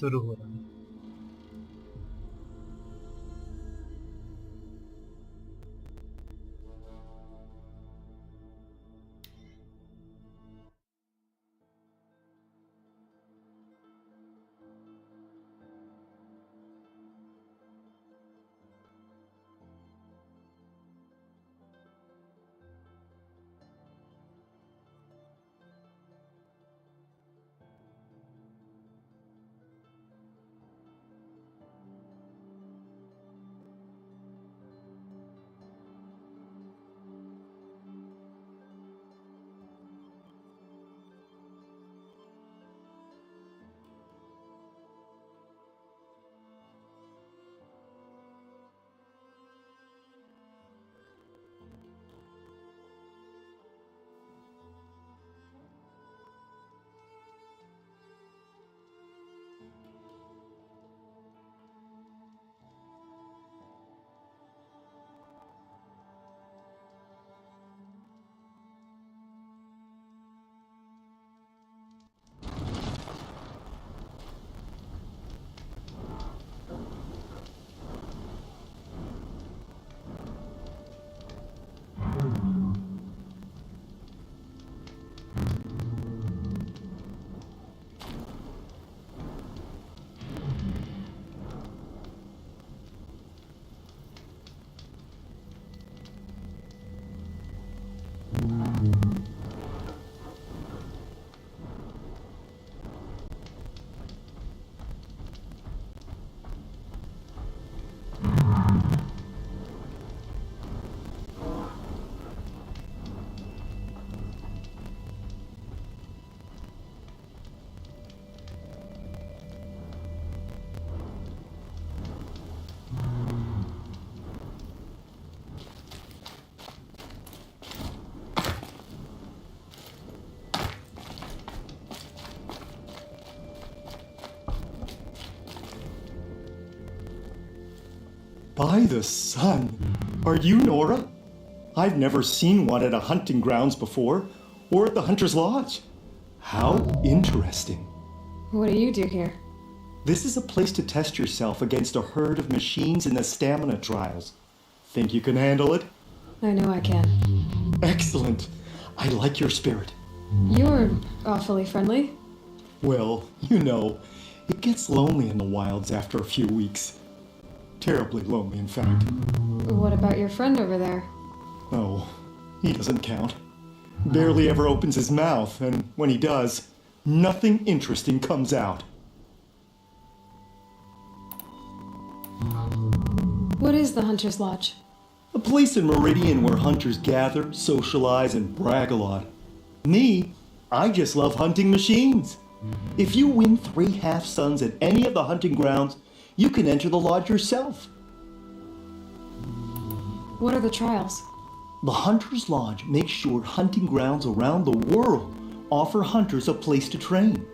शुरू हो रहा है। By the sun! Are you Nora? I've never seen one at a hunting grounds before, or at the Hunter's Lodge. How interesting. What do you do here? This is a place to test yourself against a herd of machines in the stamina trials. Think you can handle it? I know I can. Excellent. I like your spirit. You're awfully friendly. Well, you know, it gets lonely in the wilds after a few weeks. Terribly lonely, in fact. What about your friend over there? Oh, he doesn't count. Barely ever opens his mouth, and when he does, nothing interesting comes out. What is the Hunter's Lodge? A place in Meridian where hunters gather, socialize, and brag a lot. Me, I just love hunting machines. If you win 3 half-suns at any of the hunting grounds, you can enter the lodge yourself. What are the trials? The Hunter's Lodge makes sure hunting grounds around the world offer hunters a place to train.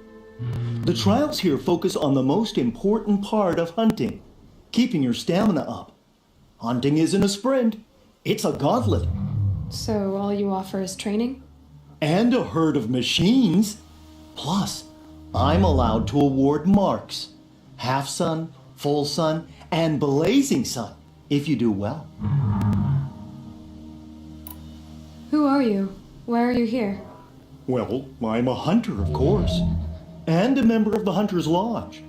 The trials here focus on the most important part of hunting, keeping your stamina up. Hunting isn't a sprint, it's a gauntlet. So all you offer is training? And a herd of machines. Plus, I'm allowed to award marks. Half sun, full sun, and blazing sun, if you do well. Who are you? Why are you here? Well, I'm a hunter, of course, and a member of the Hunter's Lodge.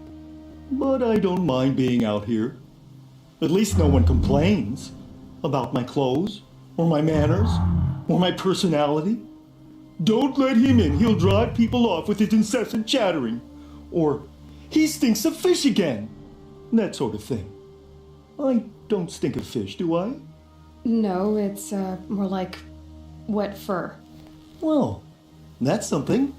But I don't mind being out here. At least no one complains about my clothes, or my manners, or my personality. Don't let him in, he'll drive people off with his incessant chattering. Or, he stinks of fish again. That sort of thing. I don't stink of fish, do I? No, it's more like wet fur. Well, that's something.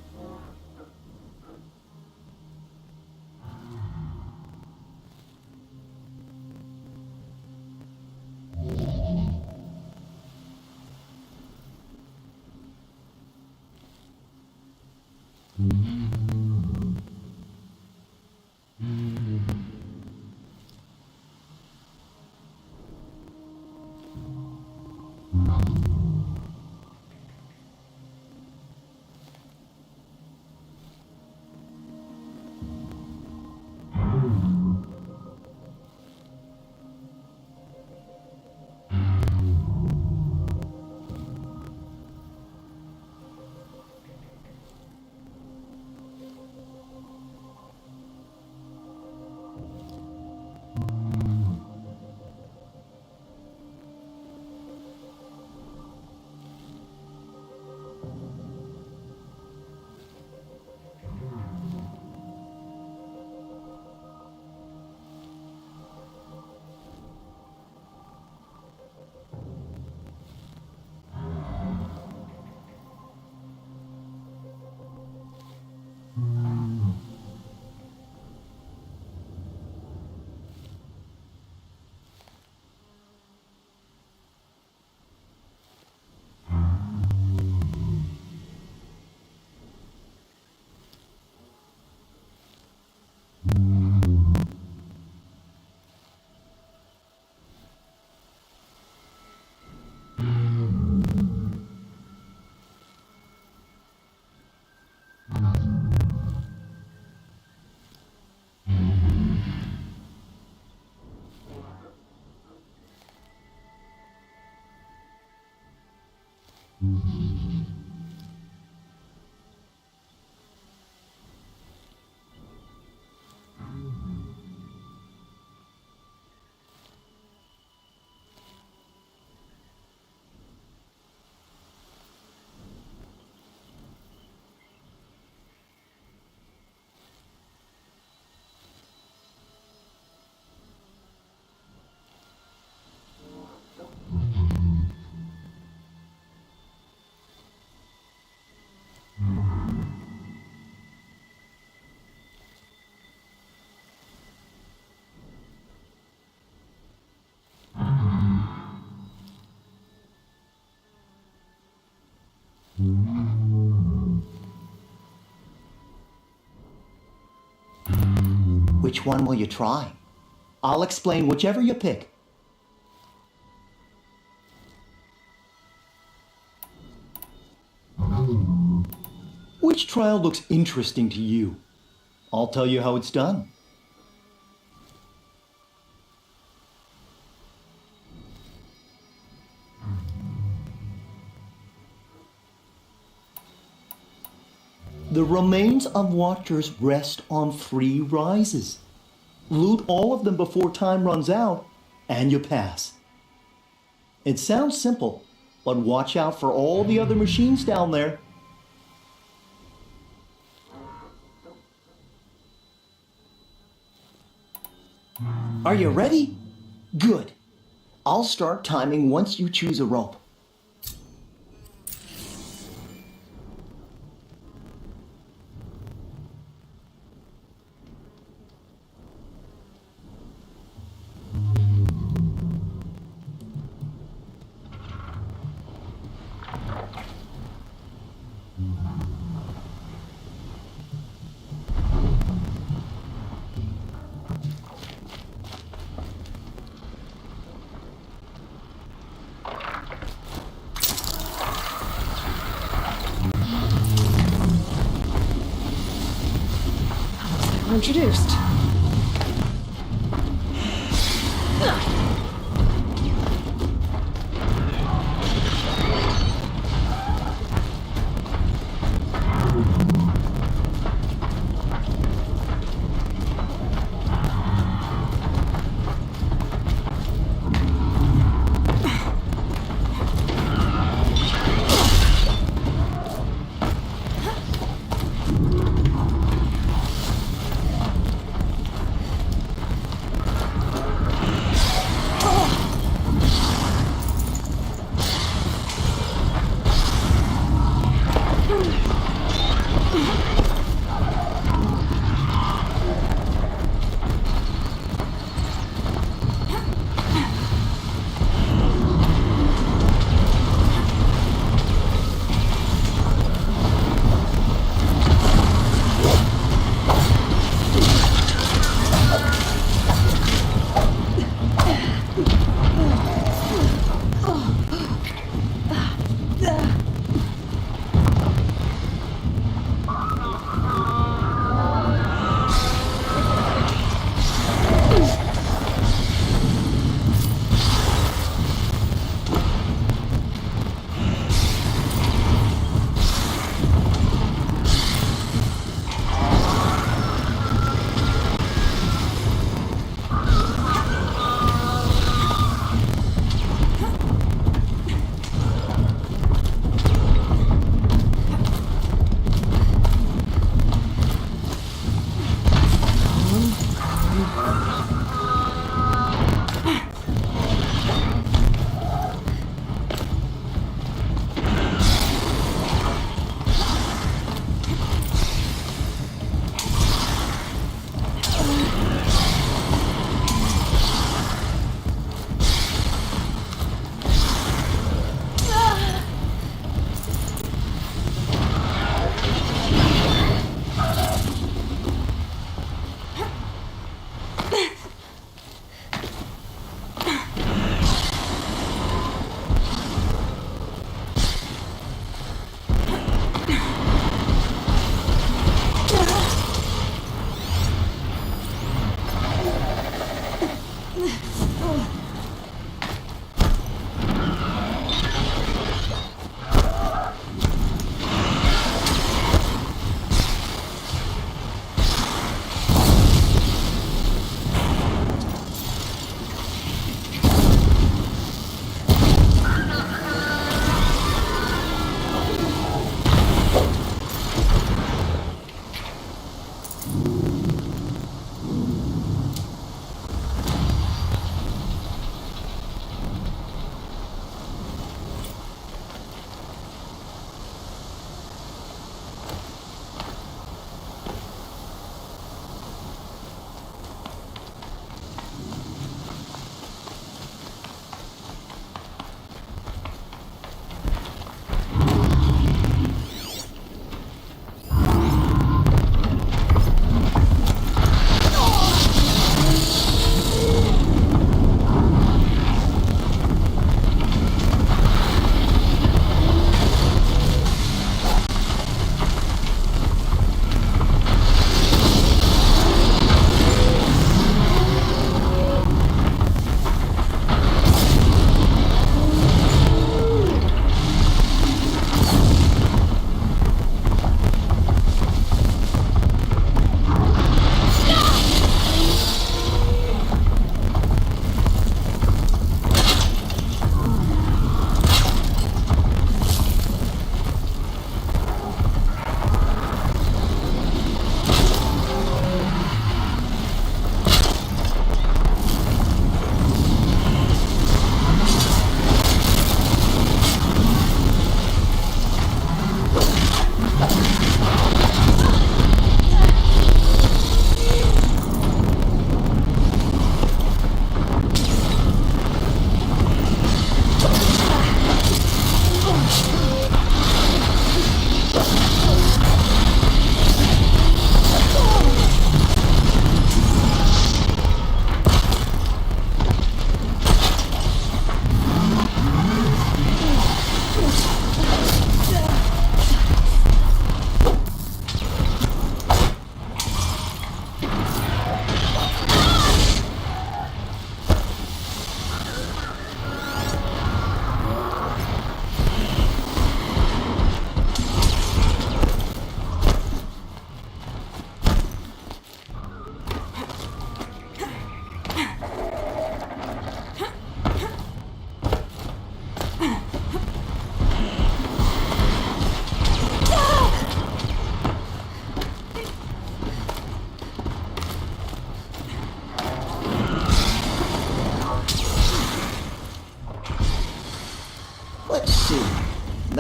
Which one will you try? I'll explain whichever you pick. Which trial looks interesting to you? I'll tell you how it's done. The remains of watchers rest on 3 rises. Loot all of them before time runs out, and you pass. It sounds simple, but watch out for all the other machines down there. Are you ready? Good. I'll start timing once you choose a rope. Introduced.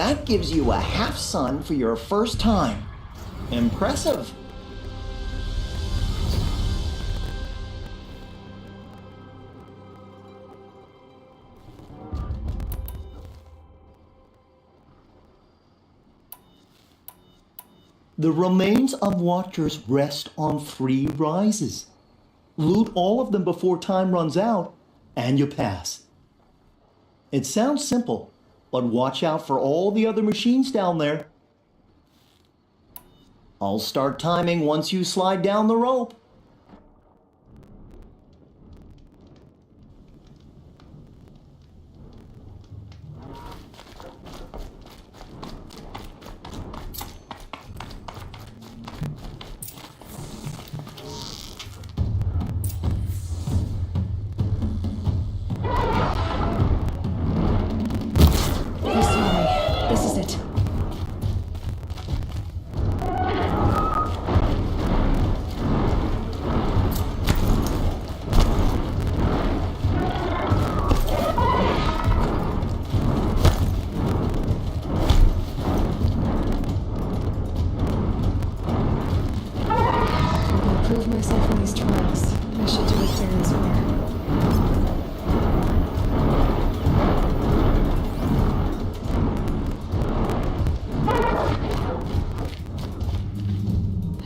that gives you a half sun for your first time. Impressive. The remains of watchers rest on 3 rises. Loot all of them before time runs out, and you pass. It sounds simple, but watch out for all the other machines down there. I'll start timing once you slide down the rope. This is it. I'll prove myself in these trials. I should do it fair and square.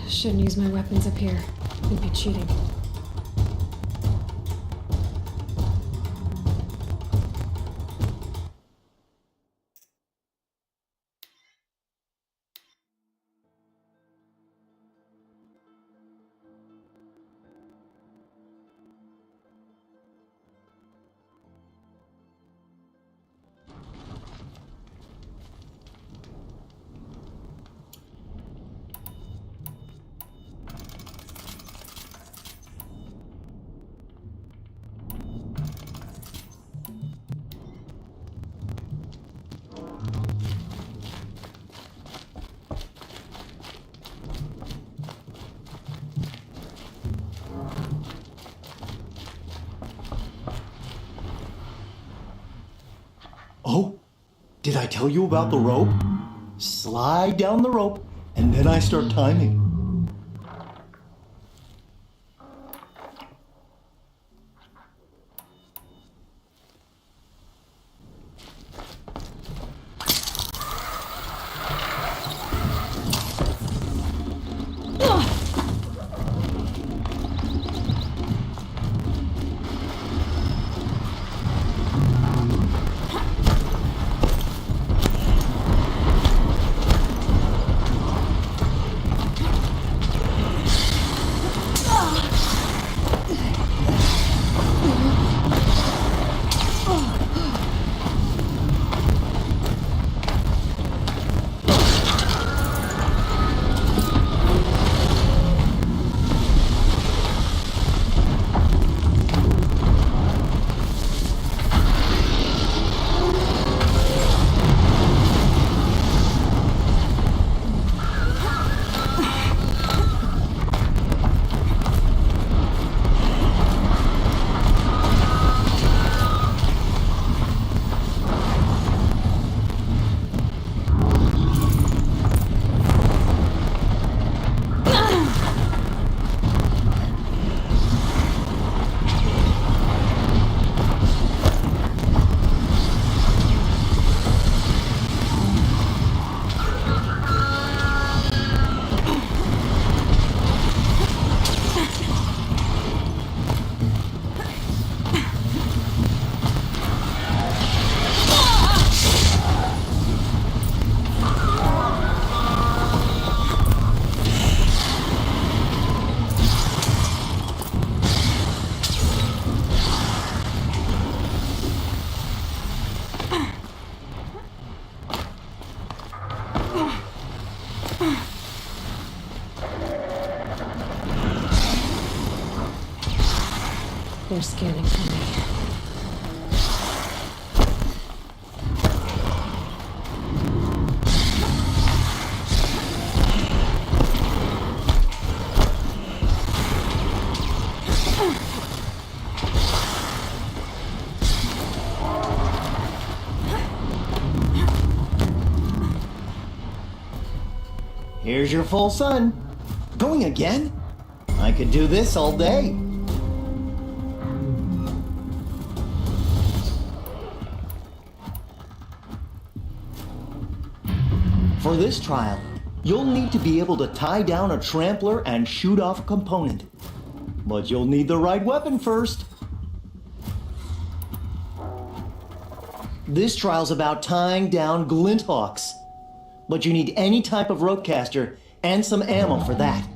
Shouldn't use my weapons up here. It'd be cheating. Oh, did I tell you about the rope? Slide down the rope, and then I start timing. They're scanning for me. Here's your full sun. Going again? I could do this all day. For this trial, you'll need to be able to tie down a trampler and shoot off a component. But you'll need the right weapon first. This trial's about tying down glinthawks. But you need any type of rope caster and some ammo for that.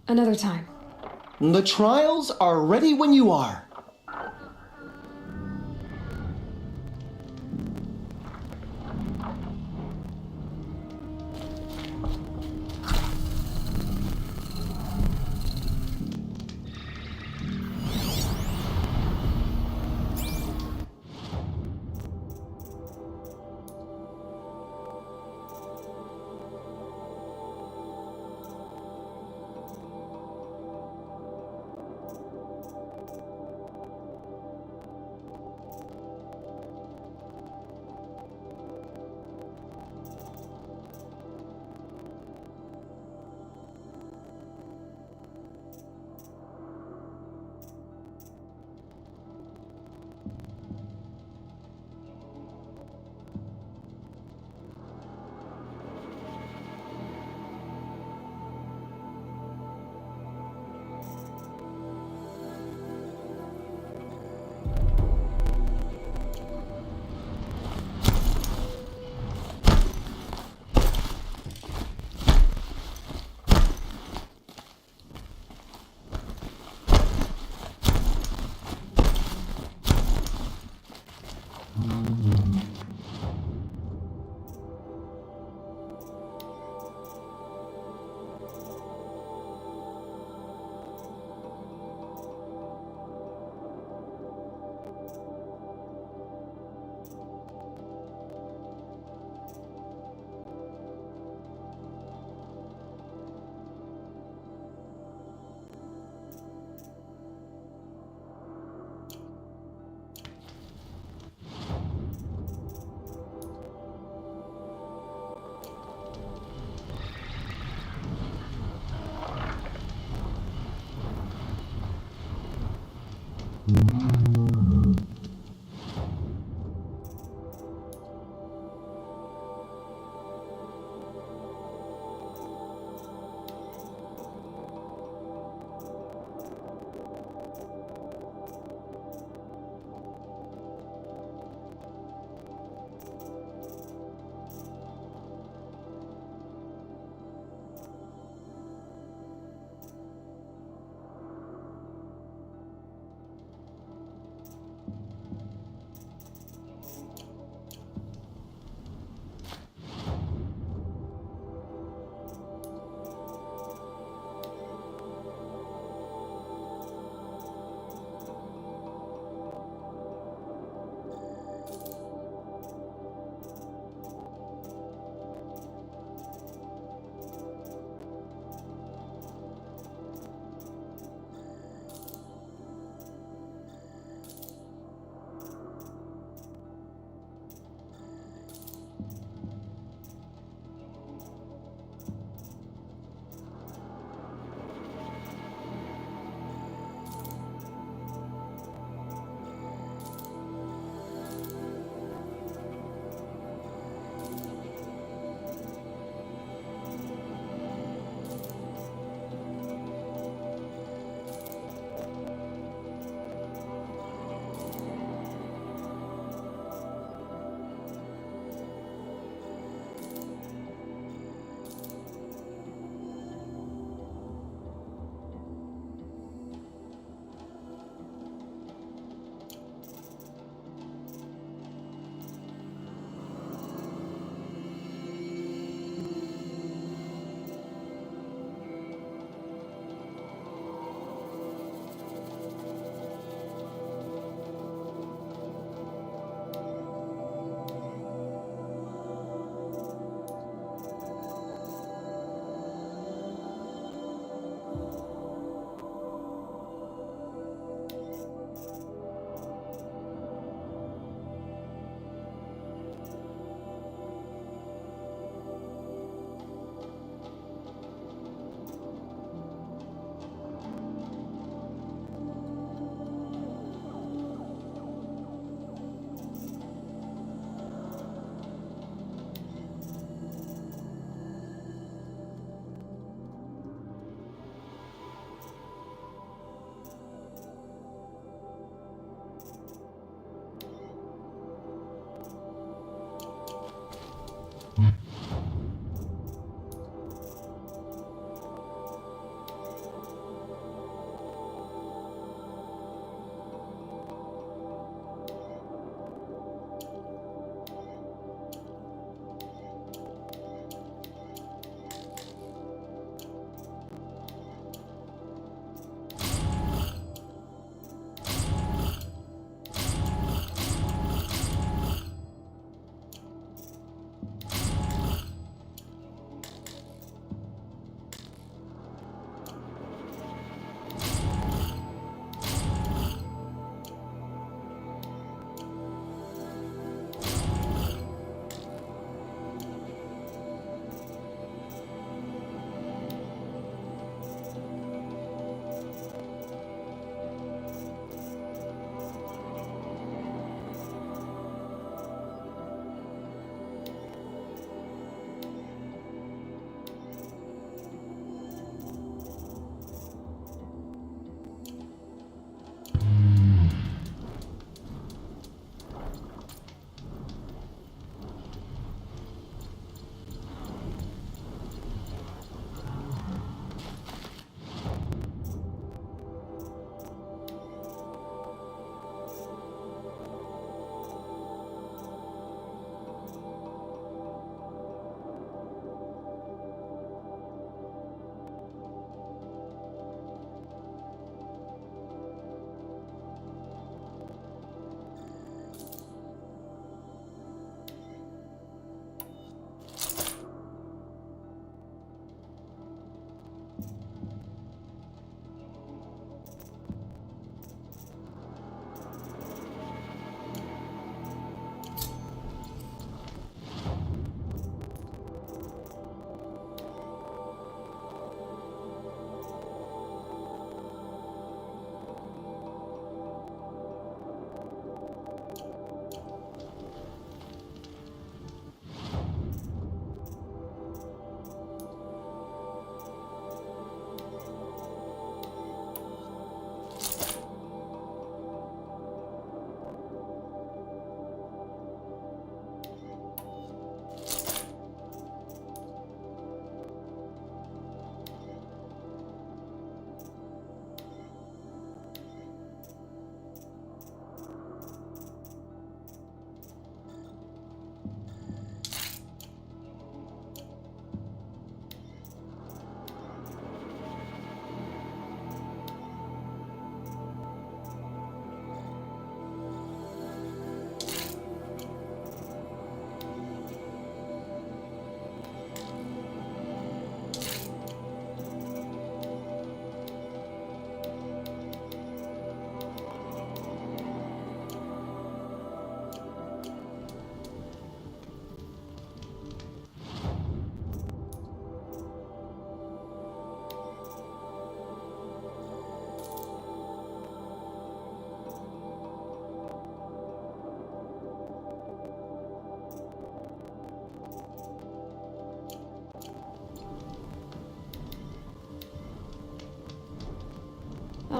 Another time. The trials are ready when you are.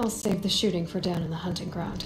I'll save the shooting for down in the hunting ground.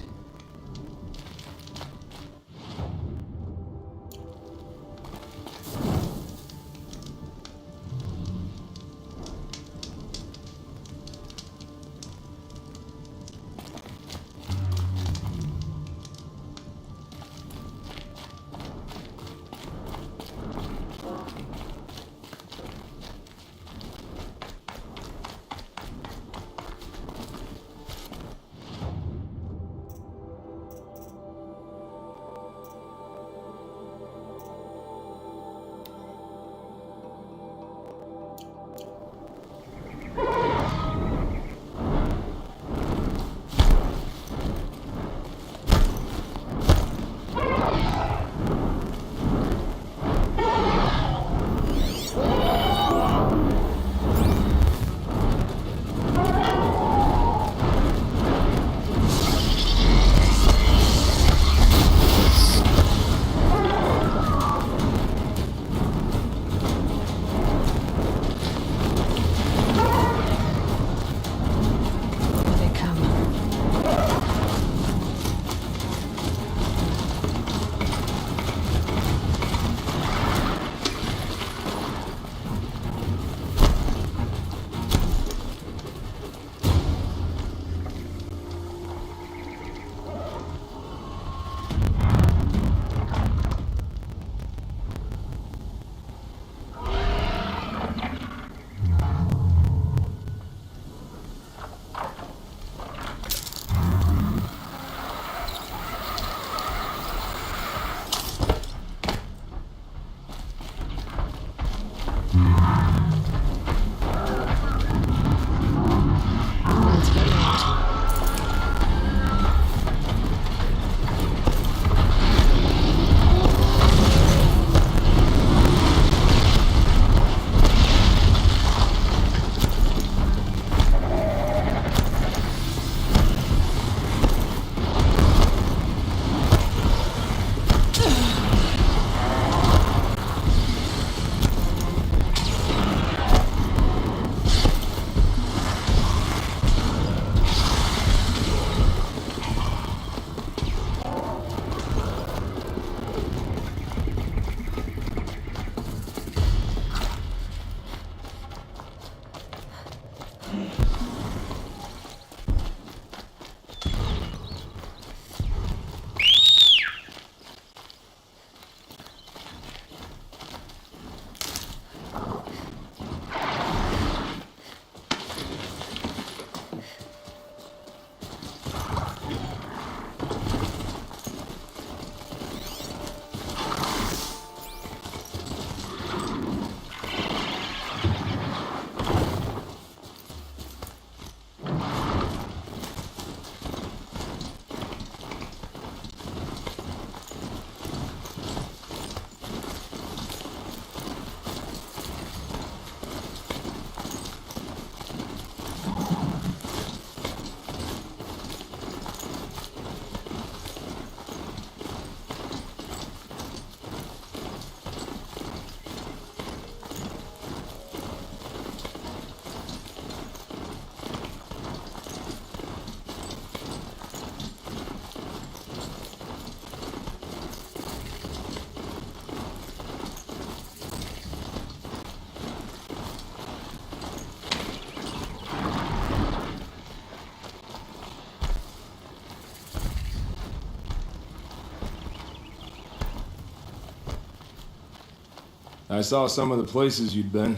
I saw some of the places you'd been.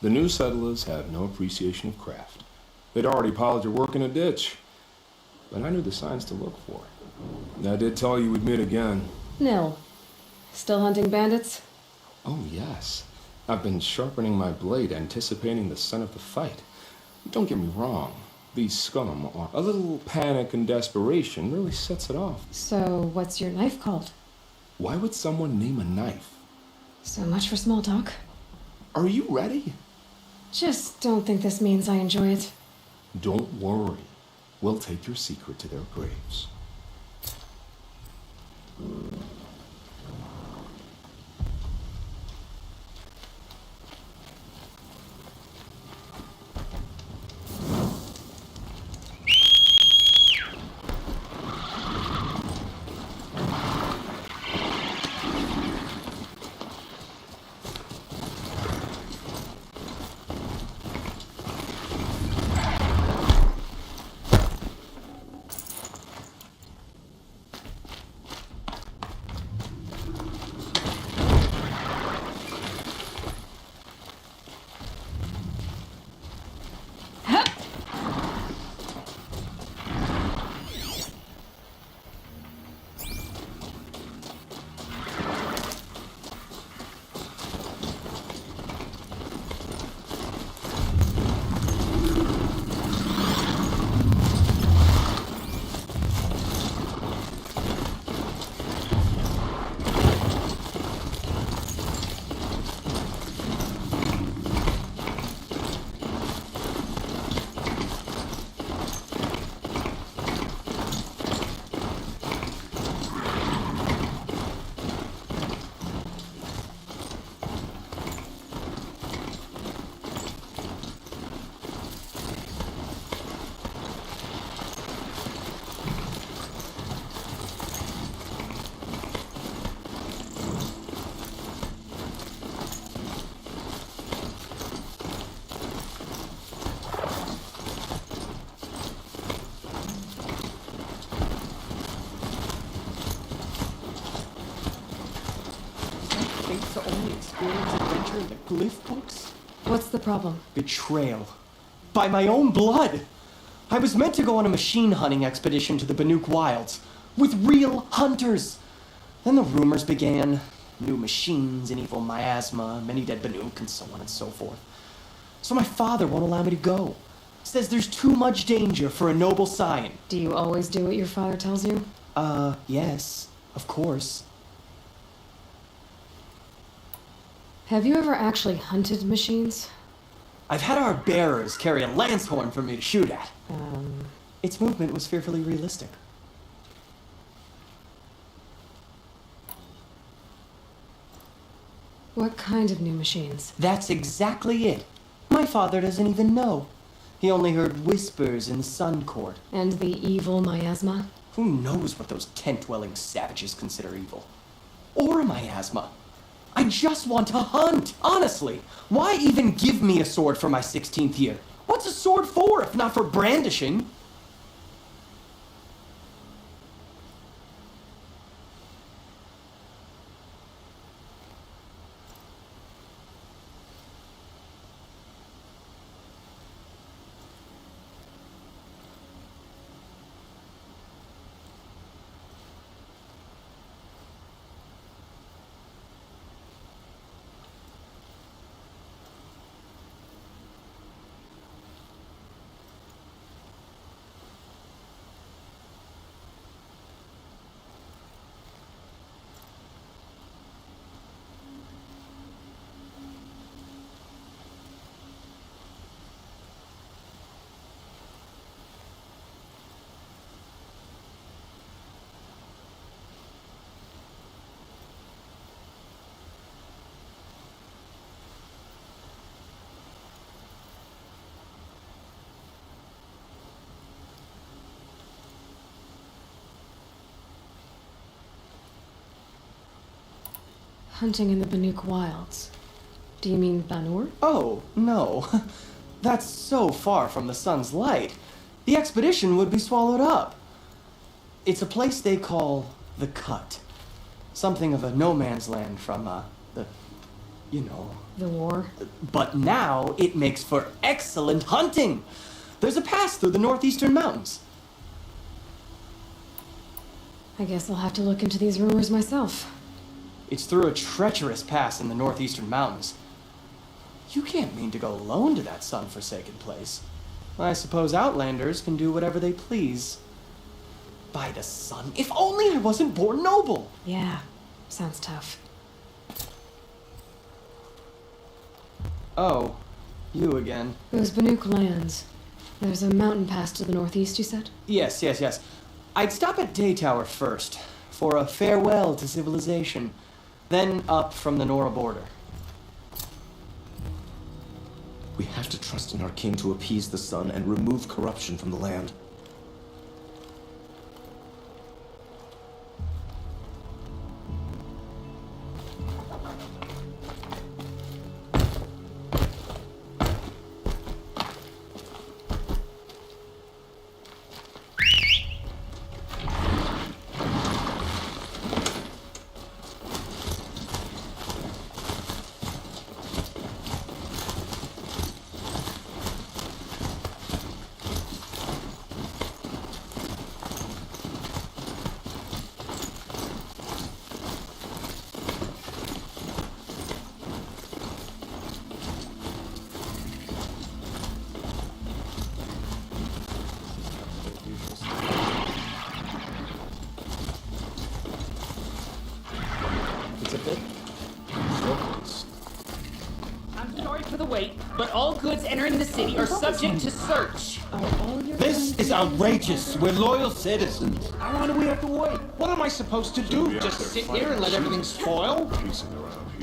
The new settlers have no appreciation of craft. They'd already piled your work in a ditch. But I knew the signs to look for. I did tell you we'd meet again. Nil. Still hunting bandits? Oh, yes. I've been sharpening my blade, anticipating the scent of the fight. Don't get me wrong. These scum are... A little panic and desperation really sets it off. So, what's your knife called? Why would someone name a knife? So much for small talk. Are you ready? Just don't think this means I enjoy it. Don't worry. We'll take your secret to their graves. The only experience adventure in the glyph books? What's the problem? Betrayal. By my own blood! I was meant to go on a machine hunting expedition to the Banuk Wilds with real hunters. Then the rumors began. New machines, an evil miasma, many dead Banuk, and so on and so forth. So my father won't allow me to go. Says there's too much danger for a noble scion. Do you always do what your father tells you? Yes, of course. Have you ever actually hunted machines? I've had our bearers carry a lance horn for me to shoot at. Its movement was fearfully realistic. What kind of new machines? That's exactly it. My father doesn't even know. He only heard whispers in the Sun Court. And the evil miasma? Who knows what those tent-dwelling savages consider evil? Or a miasma. I just want to hunt, honestly. Why even give me a sword for my 16th year? What's a sword for if not for brandishing? Hunting in the Banuk Wilds. Do you mean Banur? Oh, no. That's so far from the sun's light. The expedition would be swallowed up. It's a place they call the Cut. Something of a no man's land from, the you know. The war? But now it makes for excellent hunting. There's a pass through the northeastern mountains. I guess I'll have to look into these rumors myself. It's through a treacherous pass in the northeastern mountains. You can't mean to go alone to that sun-forsaken place. I suppose Outlanders can do whatever they please. By the sun, if only I wasn't born noble! Yeah, sounds tough. Oh, you again. Those Banuk lands. There's a mountain pass to the northeast, you said? Yes. I'd stop at Daytower first, for a farewell to civilization, then up from the Nora border. We have to trust in our king to appease the sun and remove corruption from the land. I'm sorry for the wait, but all goods entering the city are subject to search. This is outrageous. We're loyal citizens. How long do we have to wait? What am I supposed to do? Just sit here and let everything spoil?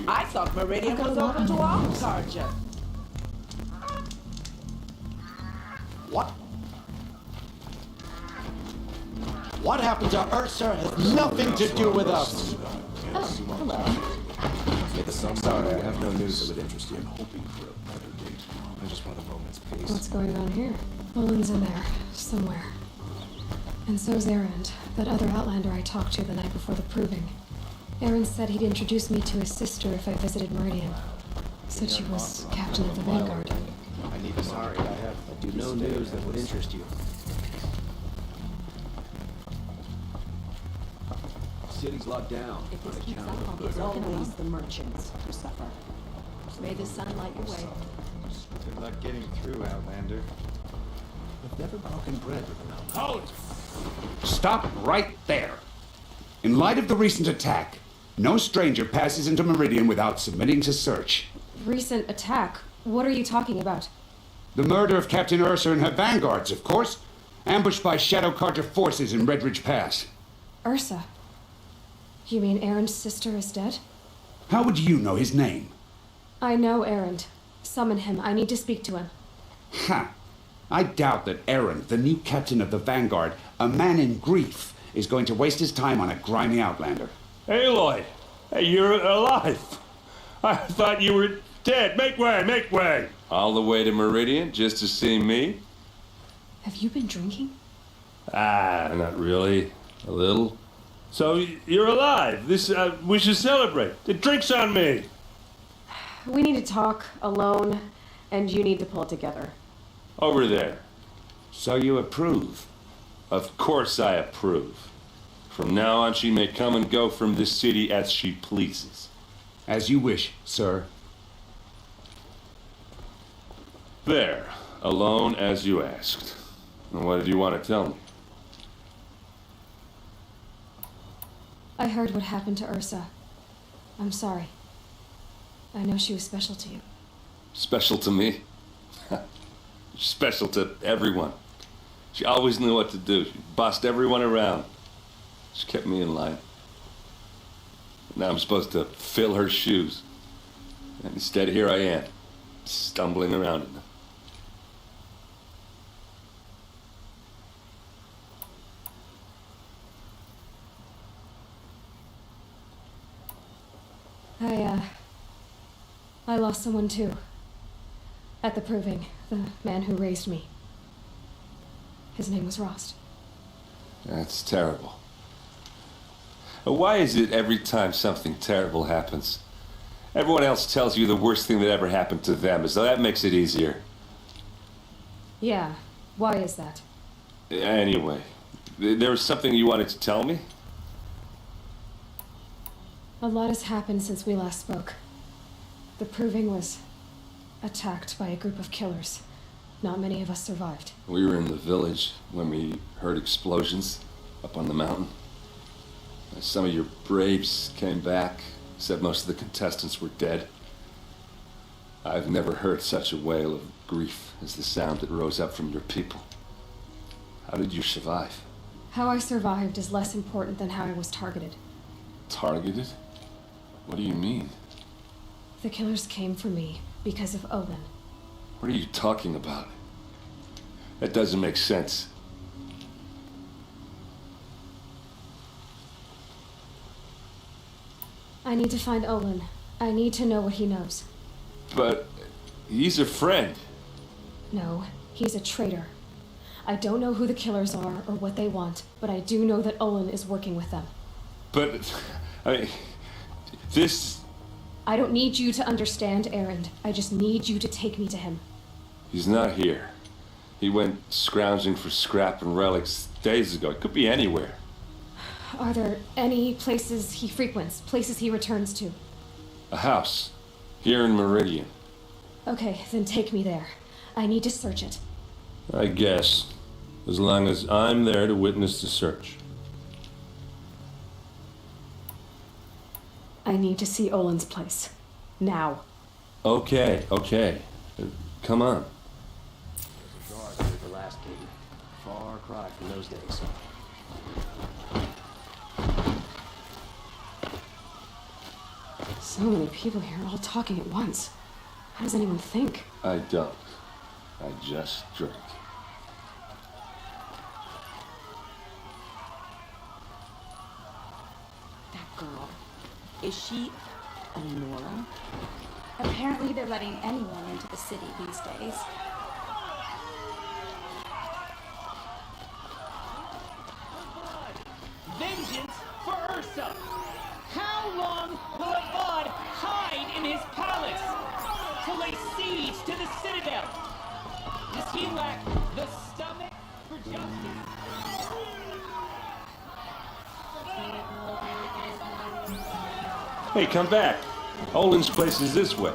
I thought Meridian was open to all Karja. What? What happened to Ursa has nothing to do with us. May the sun sorry, I have no news that would interest you. I just want a moment's peace. What's going on here? Bolin's in there, somewhere. And so's Erend, that other Outlander I talked to the night before the proving. Erend said he'd introduce me to his sister if I visited Meridian. Said she was captain of the Vanguard. Sorry, I have no news that would interest you. City's locked down. If this keeps up, it's always the merchants who suffer. May the sun light your way. Good luck getting through, Outlander. I've never broken bread with an outlander. Halt! Stop right there. In light of the recent attack, no stranger passes into Meridian without submitting to search. Recent attack? What are you talking about? The murder of Captain Ursa and her vanguards, of course. Ambushed by Shadow Carja forces in Redridge Pass. Ursa? You mean Erend's sister is dead? How would you know his name? I know Erend. Summon him. I need to speak to him. Ha! I doubt that Erend, the new captain of the Vanguard, a man in grief, is going to waste his time on a grimy outlander. Aloy! Hey, you're alive! I thought you were dead. Make way, make way! All the way to Meridian just to see me? Have you been drinking? Not really. A little. So, you're alive. We should celebrate. The drink's on me. We need to talk alone, and you need to pull it together. Over there. So you approve? Of course I approve. From now on, she may come and go from this city as she pleases. As you wish, sir. There. Alone as you asked. And what did you want to tell me? I heard what happened to Ursa. I'm sorry. I know she was special to you. Special to me? Special to everyone. She always knew what to do. She bossed everyone around. She kept me in line. Now I'm supposed to fill her shoes. And instead, here I am, stumbling around in them. I lost someone too. At the proving, the man who raised me. His name was Rost. That's terrible. Why is it every time something terrible happens, Everyone else tells you the worst thing that ever happened to them, as though that makes it easier. Yeah, why is that? Anyway, there was something you wanted to tell me? A lot has happened since we last spoke. The Proving was attacked by a group of killers. Not many of us survived. We were in the village when we heard explosions up on the mountain. Some of your braves came back, said most of the contestants were dead. I've never heard such a wail of grief as the sound that rose up from your people. How did you survive? How I survived is less important than how I was targeted. Targeted? What do you mean? The killers came for me because of Olin. What are you talking about? That doesn't make sense. I need to find Olin. I need to know what he knows. But he's a friend. No, he's a traitor. I don't know who the killers are or what they want, but I do know that Olin is working with them. But, this... I don't need you to understand, Aaron. I just need you to take me to him. He's not here. He went scrounging for scrap and relics days ago. It could be anywhere. Are there any places he frequents, places he returns to? A house. Here in Meridian. Okay, then take me there. I need to search it. I guess. As long as I'm there to witness the search. I need to see Olin's place. Now. Okay. Come on. There's a guard here at the last gate. Far cry from those days. So many people here, all talking at once. How does anyone think? I don't. I just drink. That girl. Is she Honora? Apparently they're letting anyone into the city these days. Vengeance for Ursa! How long will Avad hide in his palace? To lay siege to the citadel? Does he lack the stomach for justice? Hey, come back. Olin's place is this way.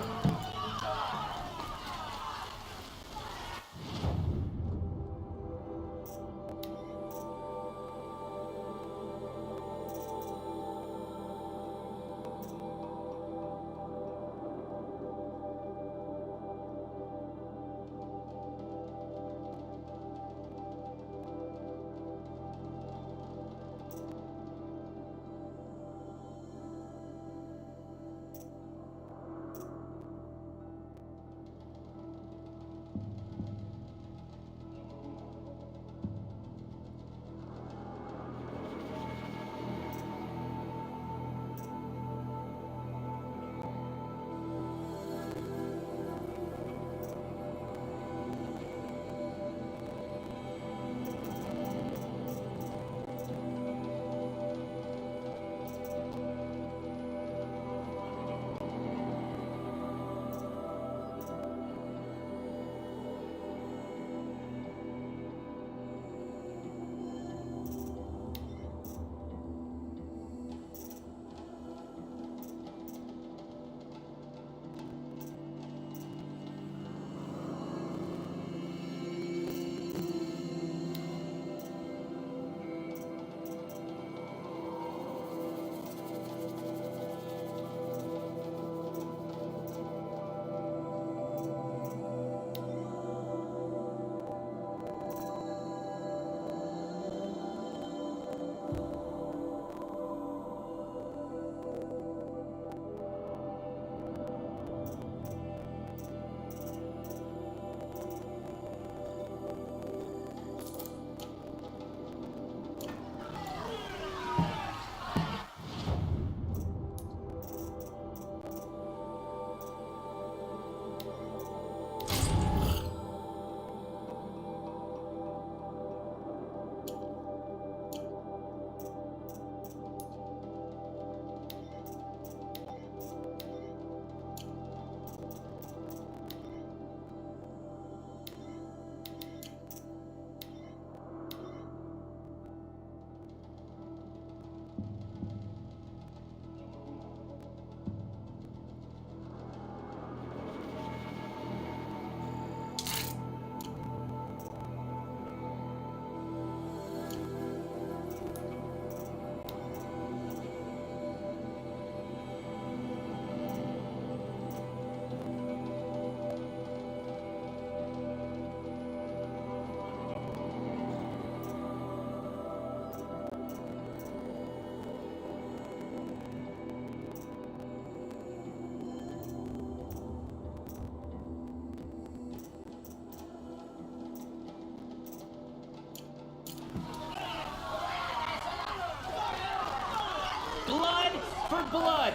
for blood,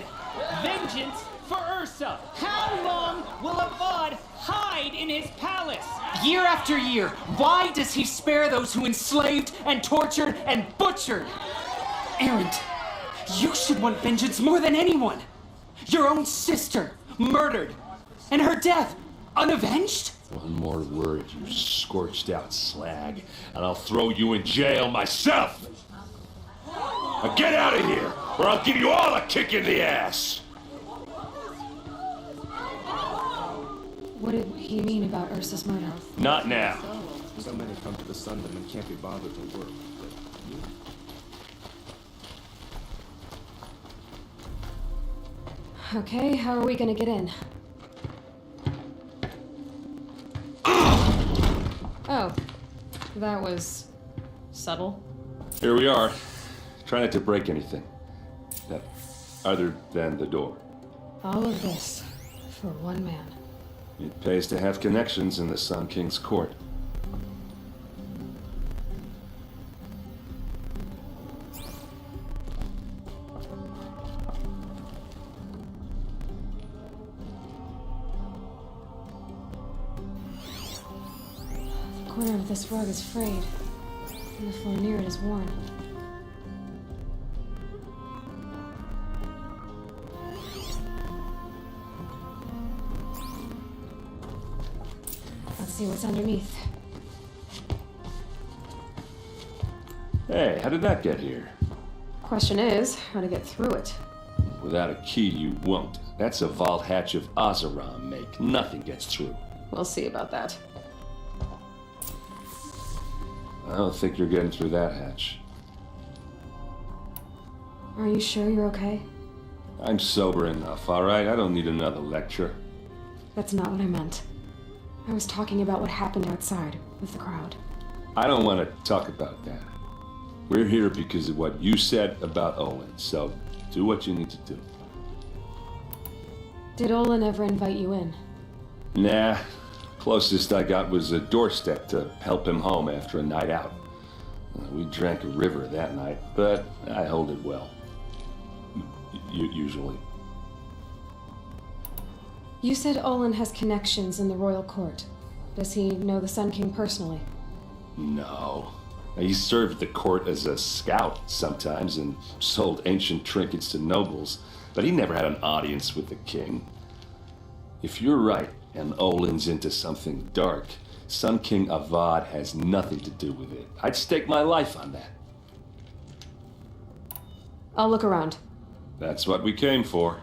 vengeance for Ursa. How long will Avad hide in his palace? Year after year, why does he spare those who enslaved and tortured and butchered? Erend, you should want vengeance more than anyone. Your own sister, murdered, and her death, unavenged? One more word, you scorched out slag, and I'll throw you in jail myself! Now get out of here, or I'll give you all a kick in the ass! What did he mean about Ursa's murder? Not now. So many come to the Sundom and can't be bothered to work. Okay, how are we gonna get in? Oh, that was subtle. Here we are. Try not to break anything. That, other than the door. All of this for one man. It pays to have connections in the Sun King's court. The corner of this rug is frayed, and the floor near it is worn. Let's see what's underneath. Hey, how did that get here? Question is, how to get through it. Without a key, you won't. That's a vault hatch of Azeram make. Nothing gets through. We'll see about that. I don't think you're getting through that hatch. Are you sure you're okay? I'm sober enough, all right? I don't need another lecture. That's not what I meant. I was talking about what happened outside with the crowd. I don't want to talk about that. We're here because of what you said about Olin, so do what you need to do. Did Olin ever invite you in? Nah. Closest I got was a doorstep to help him home after a night out. We drank a river that night, but I hold it well. Usually. You said Olin has connections in the royal court. Does he know the Sun King personally? No. He served the court as a scout sometimes and sold ancient trinkets to nobles, but he never had an audience with the king. If you're right, and Olin's into something dark, Sun King Avad has nothing to do with it. I'd stake my life on that. I'll look around. That's what we came for.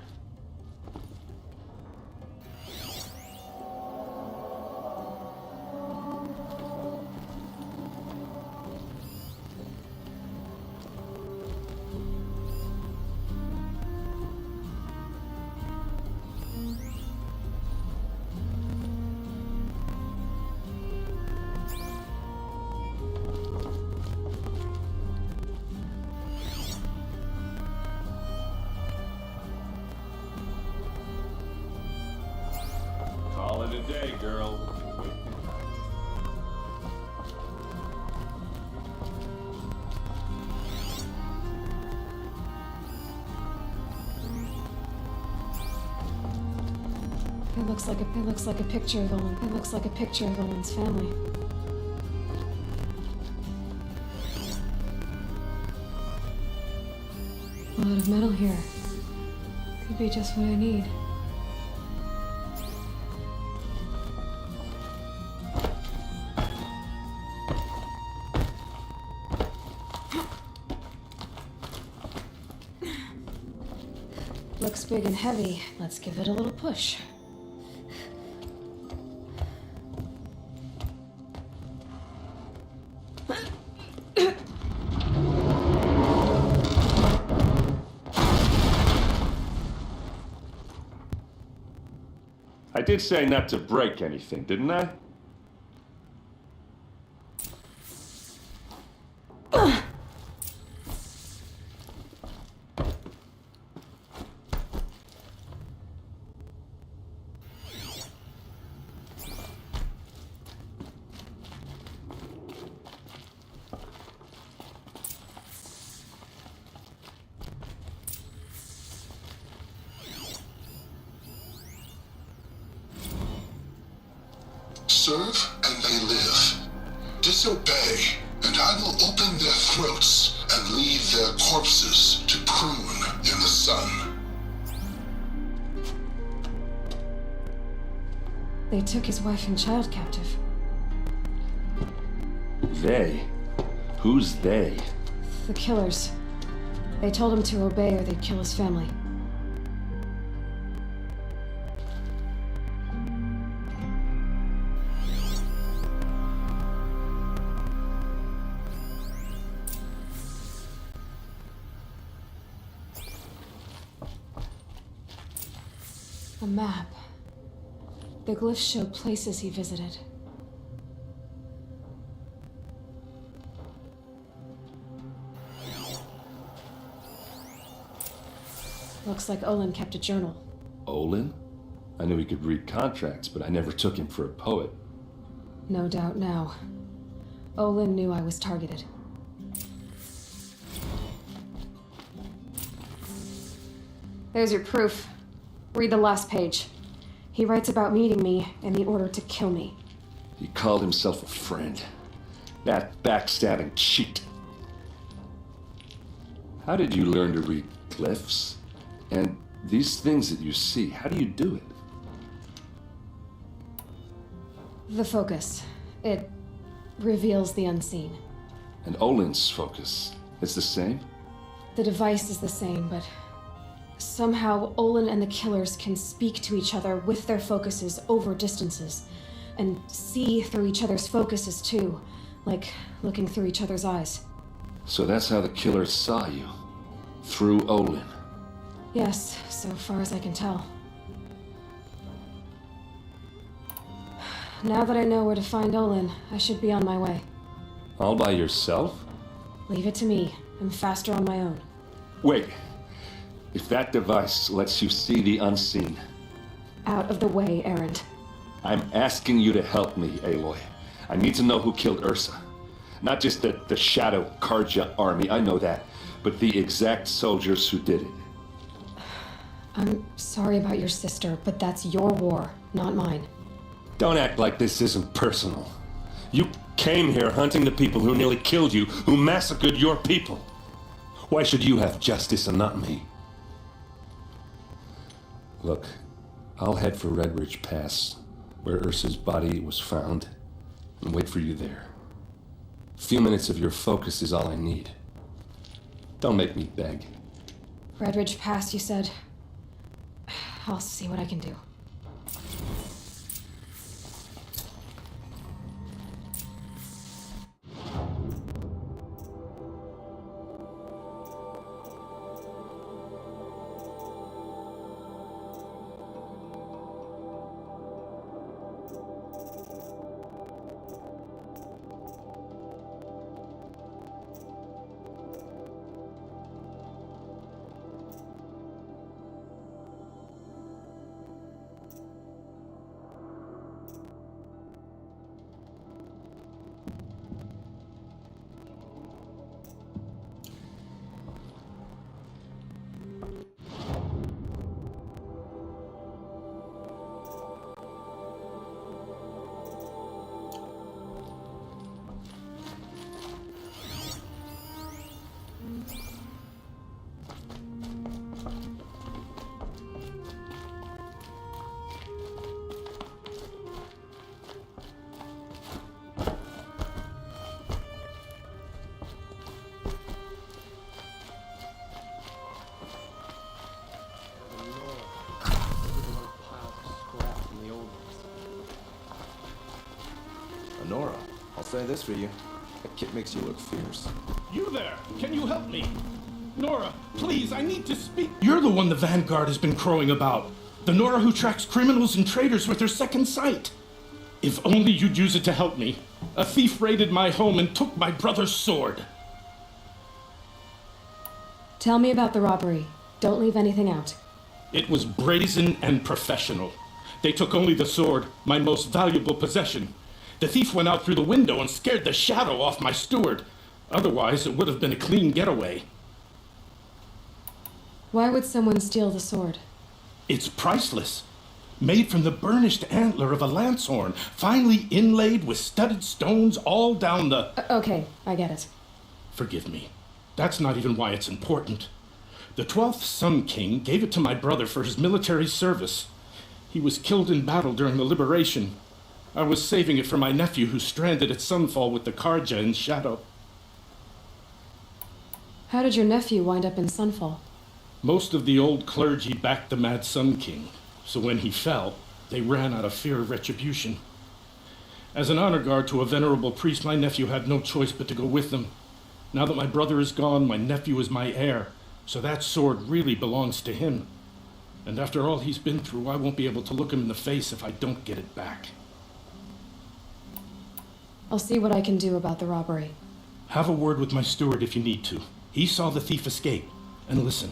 Call it a day, girl. It looks like a picture of Olin. It looks like a picture of Olin's family. A lot of metal here. Could be just what I need. Looks big and heavy. Let's give it a little push. I did say not to break anything, didn't I? serve and they live. Disobey, and I will open their throats and leave their corpses to prune in the sun. They took his wife and child captive. They? Who's they? The killers. They told him to obey or they'd kill his family. A map. The glyphs show places he visited. Looks like Olin kept a journal. Olin? I knew he could read contracts, but I never took him for a poet. No doubt now. Olin knew I was targeted. There's your proof. Read the last page. He writes about meeting me and the order to kill me. He called himself a friend. That backstabbing cheat. How did you learn to read glyphs? And these things that you see, how do you do it? The focus. It reveals the unseen. And Olin's focus, it's the same? The device is the same, but somehow Olin and the killers can speak to each other with their focuses over distances, and see through each other's focuses too, like looking through each other's eyes. So that's how the killers saw you? Through Olin? Yes, so far as I can tell. Now that I know where to find Olin, I should be on my way. All by yourself? Leave it to me. I'm faster on my own. Wait. If that device lets you see the unseen... Out of the way, Erend. I'm asking you to help me, Aloy. I need to know who killed Ursa. Not just the Shadow Karja army, I know that, but the exact soldiers who did it. I'm sorry about your sister, but that's your war, not mine. Don't act like this isn't personal. You came here hunting the people who nearly killed you, who massacred your people. Why should you have justice and not me? Look, I'll head for Red Ridge Pass, where Ursa's body was found, and wait for you there. A few minutes of your focus is all I need. Don't make me beg. Red Ridge Pass, you said? I'll see what I can do. Nora, I'll say this for you. That kit makes you look fierce. You there! Can you help me? Nora, please, I need to speak. You're the one the Vanguard has been crowing about. The Nora who tracks criminals and traitors with her second sight. If only you'd use it to help me. A thief raided my home and took my brother's sword. Tell me about the robbery. Don't leave anything out. It was brazen and professional. They took only the sword, my most valuable possession. The thief went out through the window and scared the shadow off my steward. Otherwise, it would have been a clean getaway. Why would someone steal the sword? It's priceless. made from the burnished antler of a lancehorn, finely inlaid with studded stones all down the... Okay, I get it. Forgive me. That's not even why it's important. The 12th Sun King gave it to my brother for his military service. He was killed in battle during the liberation. I was saving it for my nephew who's stranded at Sunfall with the Karja in Shadow. How did your nephew wind up in Sunfall? Most of the old clergy backed the Mad Sun King, so when he fell, they ran out of fear of retribution. As an honor guard to a venerable priest, my nephew had no choice but to go with them. Now that my brother is gone, my nephew is my heir, so that sword really belongs to him. And after all he's been through, I won't be able to look him in the face if I don't get it back. I'll see what I can do about the robbery. Have a word with my steward if you need to. He saw the thief escape. And listen,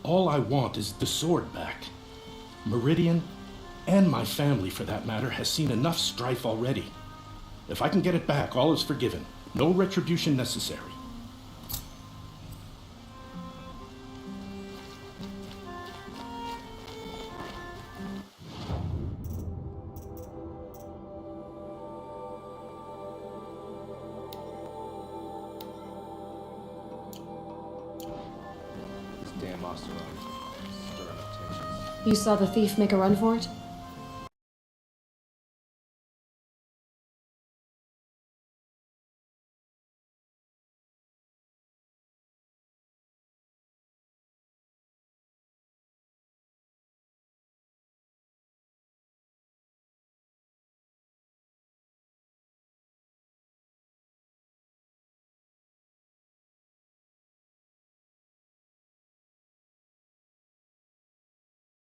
all I want is the sword back. Meridian, and my family for that matter, has seen enough strife already. If I can get it back, all is forgiven. No retribution necessary. You saw the thief make a run for it?